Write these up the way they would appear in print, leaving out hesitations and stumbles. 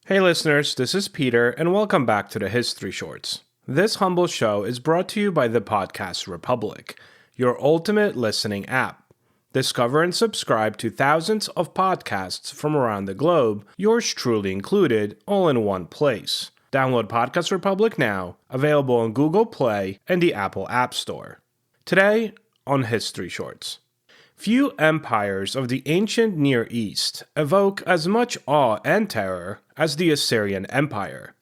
Hey listeners, this is Peter, and welcome back to the History Shorts. This humble show is brought to you by the Podcast Republic, your ultimate listening app. Discover and subscribe to thousands of podcasts from around the globe, yours truly included, all in one place. Download Podcast Republic now, available on Google Play and the Apple App Store. Today on History Shorts. Few empires of the ancient Near East evoke as much awe and terror as the Assyrian Empire.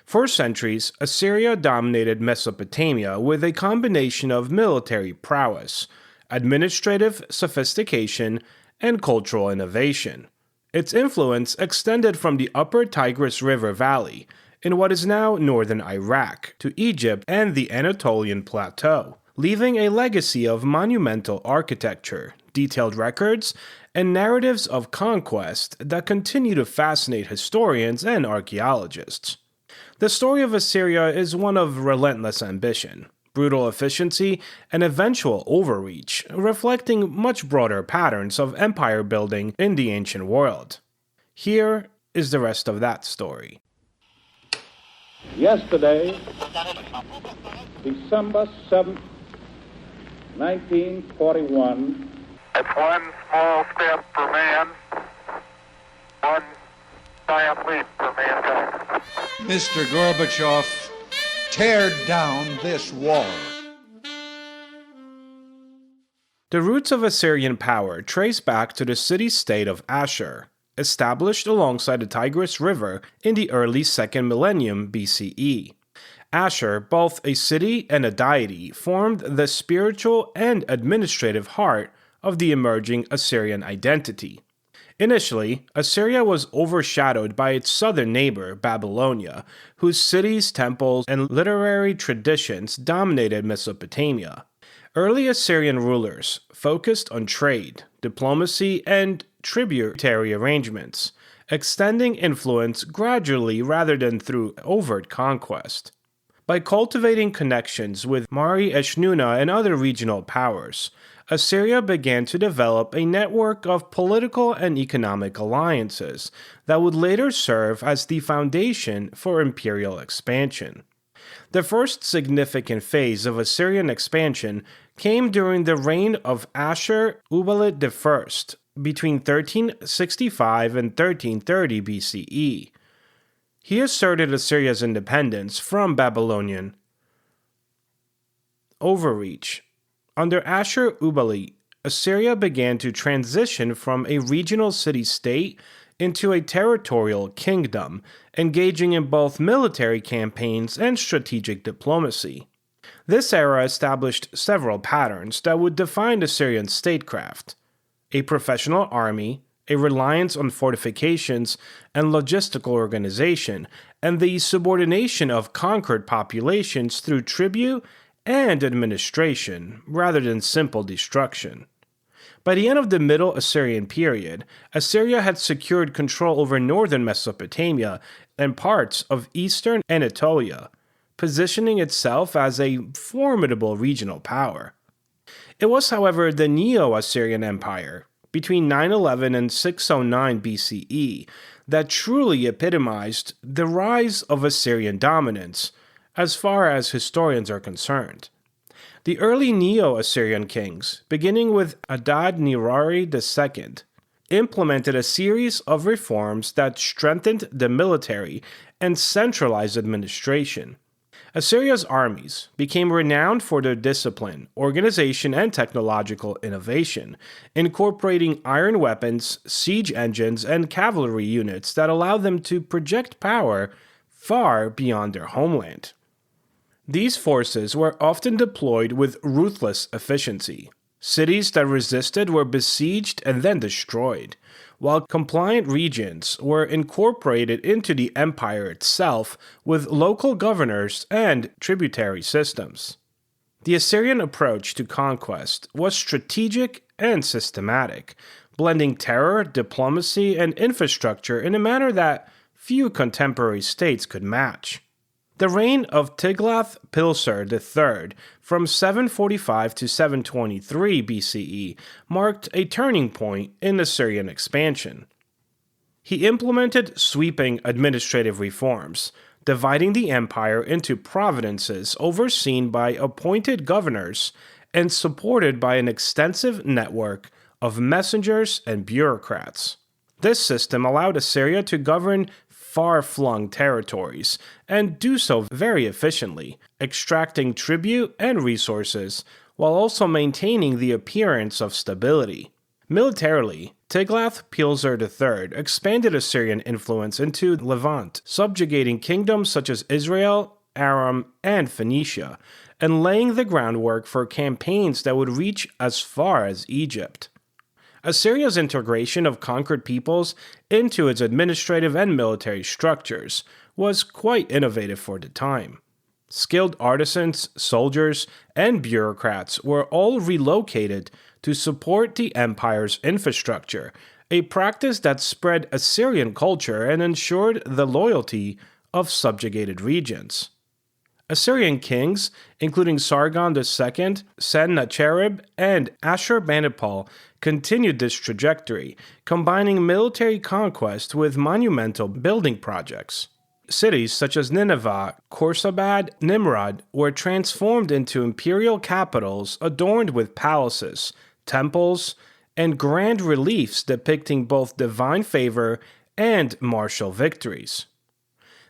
For centuries, Assyria dominated Mesopotamia with a combination of military prowess, administrative sophistication, and cultural innovation. Its influence extended from the upper Tigris River Valley, in what is now northern Iraq, to Egypt and the Anatolian Plateau, leaving a legacy of monumental architecture, detailed records, and narratives of conquest that continue to fascinate historians and archaeologists. The story of Assyria is one of relentless ambition, brutal efficiency, and eventual overreach, reflecting much broader patterns of empire building in the ancient world. Here is the rest of that story. Yesterday, December 7th, 1941. It's one small step for man, one giant leap for mankind. Mr. Gorbachev, tear down this wall. The roots of Assyrian power trace back to the city-state of Ashur, established alongside the Tigris River in the early 2nd millennium BCE. Ashur, both a city and a deity, formed the spiritual and administrative heart of the emerging Assyrian identity. Initially, Assyria was overshadowed by its southern neighbor, Babylonia, whose cities, temples, and literary traditions dominated Mesopotamia. Early Assyrian rulers focused on trade, diplomacy, and tributary arrangements, extending influence gradually rather than through overt conquest. By cultivating connections with Mari Eshnuna and other regional powers, Assyria began to develop a network of political and economic alliances that would later serve as the foundation for imperial expansion. The first significant phase of Assyrian expansion came during the reign of Ashur-uballit I between 1365 and 1330 BCE. He asserted Assyria's independence from Babylonian overreach. Under Ashur-uballit, Assyria began to transition from a regional city-state into a territorial kingdom, engaging in both military campaigns and strategic diplomacy. This era established several patterns that would define Assyrian statecraft: a professional army, a reliance on fortifications and logistical organization, and the subordination of conquered populations through tribute and administration, rather than simple destruction. By the end of the Middle Assyrian period, Assyria had secured control over northern Mesopotamia and parts of eastern Anatolia, positioning itself as a formidable regional power. It was, however, the Neo-Assyrian Empire, between 911 and 609 BCE, that truly epitomized the rise of Assyrian dominance, as far as historians are concerned. The early Neo-Assyrian kings, beginning with Adad-nirari II, implemented a series of reforms that strengthened the military and centralized administration. Assyria's armies became renowned for their discipline, organization, and technological innovation, incorporating iron weapons, siege engines, and cavalry units that allowed them to project power far beyond their homeland. These forces were often deployed with ruthless efficiency. Cities that resisted were besieged and then destroyed, while compliant regions were incorporated into the empire itself with local governors and tributary systems. The Assyrian approach to conquest was strategic and systematic, blending terror, diplomacy, and infrastructure in a manner that few contemporary states could match. The reign of Tiglath-Pileser III from 745 to 723 BCE marked a turning point in Assyrian expansion. He implemented sweeping administrative reforms, dividing the empire into provinces overseen by appointed governors and supported by an extensive network of messengers and bureaucrats. This system allowed Assyria to govern far-flung territories and do so very efficiently, extracting tribute and resources while also maintaining the appearance of stability. Militarily, Tiglath-Pileser III expanded Assyrian influence into Levant, subjugating kingdoms such as Israel, Aram, and Phoenicia, and laying the groundwork for campaigns that would reach as far as Egypt. Assyria's integration of conquered peoples into its administrative and military structures was quite innovative for the time. Skilled artisans, soldiers, and bureaucrats were all relocated to support the empire's infrastructure, a practice that spread Assyrian culture and ensured the loyalty of subjugated regions. Assyrian kings, including Sargon II, Sennacherib, and Ashurbanipal, continued this trajectory, combining military conquest with monumental building projects. Cities such as Nineveh, Khorsabad, Nimrud were transformed into imperial capitals adorned with palaces, temples, and grand reliefs depicting both divine favor and martial victories.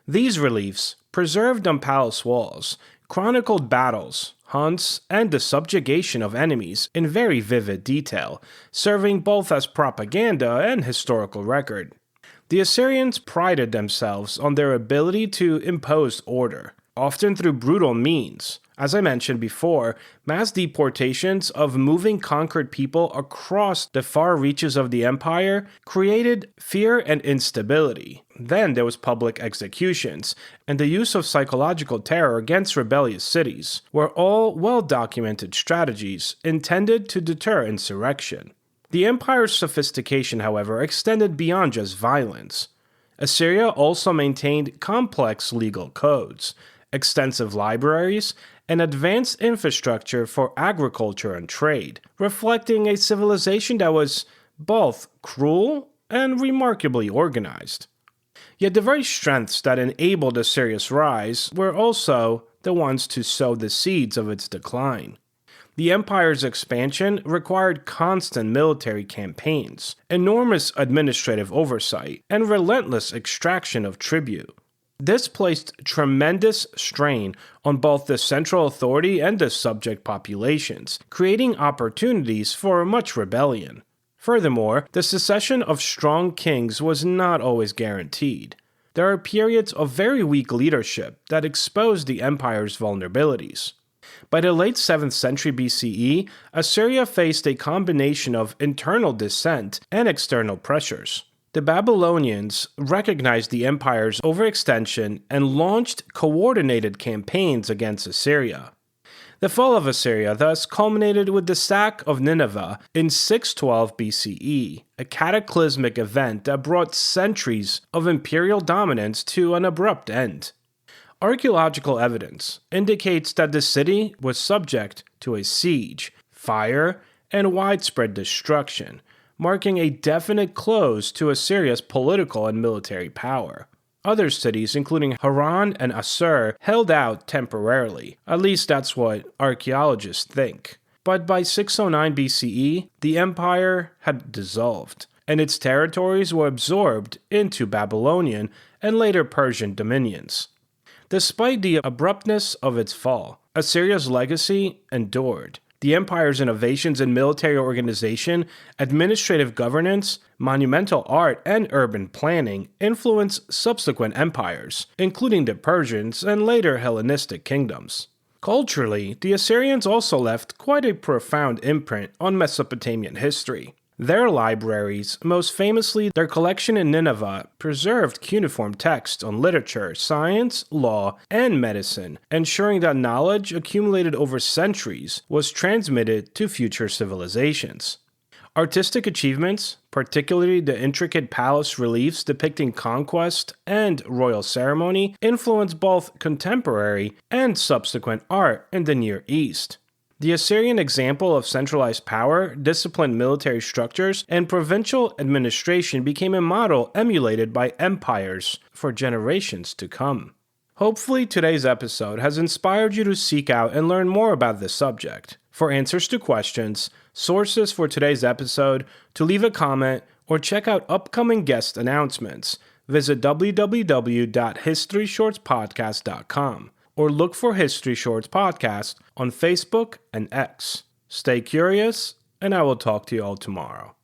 These reliefs, preserved on palace walls, chronicled battles, hunts, and the subjugation of enemies in very vivid detail, serving both as propaganda and historical record. The Assyrians prided themselves on their ability to impose order, often through brutal means. As I mentioned before, mass deportations of moving conquered people across the far reaches of the empire created fear and instability. Then there was public executions, and the use of psychological terror against rebellious cities were all well-documented strategies intended to deter insurrection. The empire's sophistication, however, extended beyond just violence. Assyria also maintained complex legal codes, extensive libraries, and advanced infrastructure for agriculture and trade, reflecting a civilization that was both cruel and remarkably organized. Yet the very strengths that enabled Assyria's rise were also the ones to sow the seeds of its decline. The empire's expansion required constant military campaigns, enormous administrative oversight, and relentless extraction of tribute. This placed tremendous strain on both the central authority and the subject populations, creating opportunities for much rebellion. Furthermore, the succession of strong kings was not always guaranteed. There are periods of very weak leadership that exposed the empire's vulnerabilities. By the late 7th century BCE, Assyria faced a combination of internal dissent and external pressures. The Babylonians recognized the empire's overextension and launched coordinated campaigns against Assyria. The fall of Assyria thus culminated with the sack of Nineveh in 612 BCE, a cataclysmic event that brought centuries of imperial dominance to an abrupt end. Archaeological evidence indicates that the city was subject to a siege, fire, and widespread destruction, marking a definite close to Assyria's political and military power. Other cities, including Haran and Assur, held out temporarily. At least that's what archaeologists think. But by 609 BCE, the empire had dissolved, and its territories were absorbed into Babylonian and later Persian dominions. Despite the abruptness of its fall, Assyria's legacy endured. The empire's innovations in military organization, administrative governance, monumental art, and urban planning influenced subsequent empires, including the Persians and later Hellenistic kingdoms. Culturally, the Assyrians also left quite a profound imprint on Mesopotamian history. Their libraries, most famously their collection in Nineveh, preserved cuneiform texts on literature, science, law, and medicine, ensuring that knowledge accumulated over centuries was transmitted to future civilizations. Artistic achievements, particularly the intricate palace reliefs depicting conquest and royal ceremony, influenced both contemporary and subsequent art in the Near East. The Assyrian example of centralized power, disciplined military structures, and provincial administration became a model emulated by empires for generations to come. Hopefully, today's episode has inspired you to seek out and learn more about this subject. For answers to questions, sources for today's episode, to leave a comment, or check out upcoming guest announcements, visit www.historyshortspodcast.com or look for History Shorts Podcast on Facebook and X. Stay curious, and I will talk to you all tomorrow.